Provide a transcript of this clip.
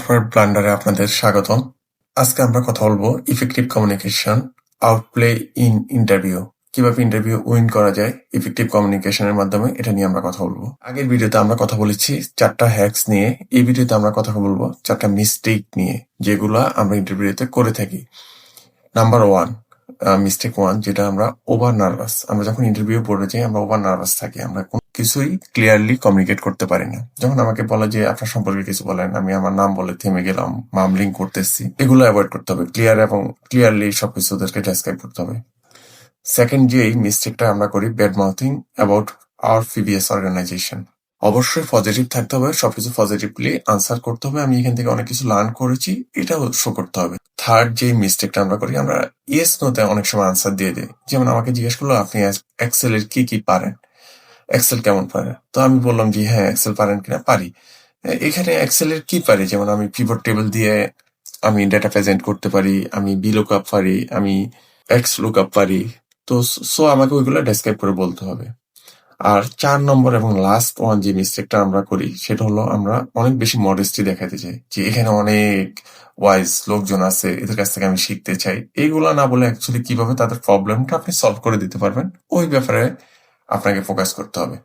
Software ব্লান্ডারে আপনাদের স্বাগতম। আজকে আমরা কথা বলবো ইফেক্টিভ কমিউনিকেশন আউটপ্লে ইন ইন্টারভিউ। কিভাবে ইন্টারভিউ উইন করা যায় ইফেক্টিভ কমিউনিকেশনের মাধ্যমে, এটা নিয়ে আমরা কথা বলবো। আগের ভিডিওতে আমরা কথা বলেছি 4টা হ্যাকস নিয়ে। এই ভিডিওতে আমরা কথা বলবো 4টা মিস্টেক নিয়ে, যেগুলা আমরা ইন্টারভিউতে করে থাকি। নাম্বার 1, মিস্টেক 1, যেটা আমরা ওভার নার্ভাস। আমরা যখন ইন্টারভিউ পড়ে যাই আমরা ওভার নার্ভাস থাকি, আমরা কোনো কিছুই ক্লিয়ারলি কমিউনিকেট করতে পারি না। যখন আমাকে বলে যে আপনার সম্পর্কে কিছু বলেন, আমি আমার নাম বলে থেমে গেলাম, মামলিং করতেছি। এগুলো অ্যাভয়েড করতে হবে, ক্লিয়ার এবং ক্লিয়ারলি সবকিছু ওদেরকে ডেসক্রাইব করতে হবে। সেকেন্ড যে মিস্টেকটা আমরা করি, bad mouthing about our previous organisation. অবশ্যই পজিটিভ থাকতে হবে, সবকিছু পজিটিভলি আনসার করতে হবে, আমি এখান থেকে অনেক কিছু লার্ন করেছি, এটাও শো করতে হবে। থার্ড যে মিস্টেকটা আমরা করি, আমরা ইয়েস নোতে অনেক সময় আনসার দিয়ে দিই। যেমন আমাকে জিজ্ঞেস করলো আপনি এক্সেল এর কি পারেন, এক্সেল কেমন পারেন, তো আমি বললাম যে হ্যাঁ এক্সেল পারেন কিনা, পারি। এখানে এক্সেল এর কি পারি, যেমন আমি পিভট টেবিল দিয়ে আমি ডেটা প্রেজেন্ট করতে পারি, আমি বি লুকআপ পারি, আমি এক্স লুকআপ পারি। তো সো আমাকে ওইগুলো ডেসক্রাইব করে বলতে হবে। আর 4 নম্বর এবং লাস্ট ওয়ান যে মিস্টেকটা আমরা করি, সেটা হলো আমরা অনেক বেশি মডেস্টি দেখাতে চাই, যে এখানে অনেক ওয়াইজ লোকজন আছে, এদের কাছ থেকে আমি শিখতে চাই। এইগুলা না বলে অ্যাকচুয়ালি কিভাবে তাদের প্রবলেমটা আপনি সলভ করে দিতে পারবেন, ওই ব্যাপারে আপনাকে ফোকাস করতে হবে।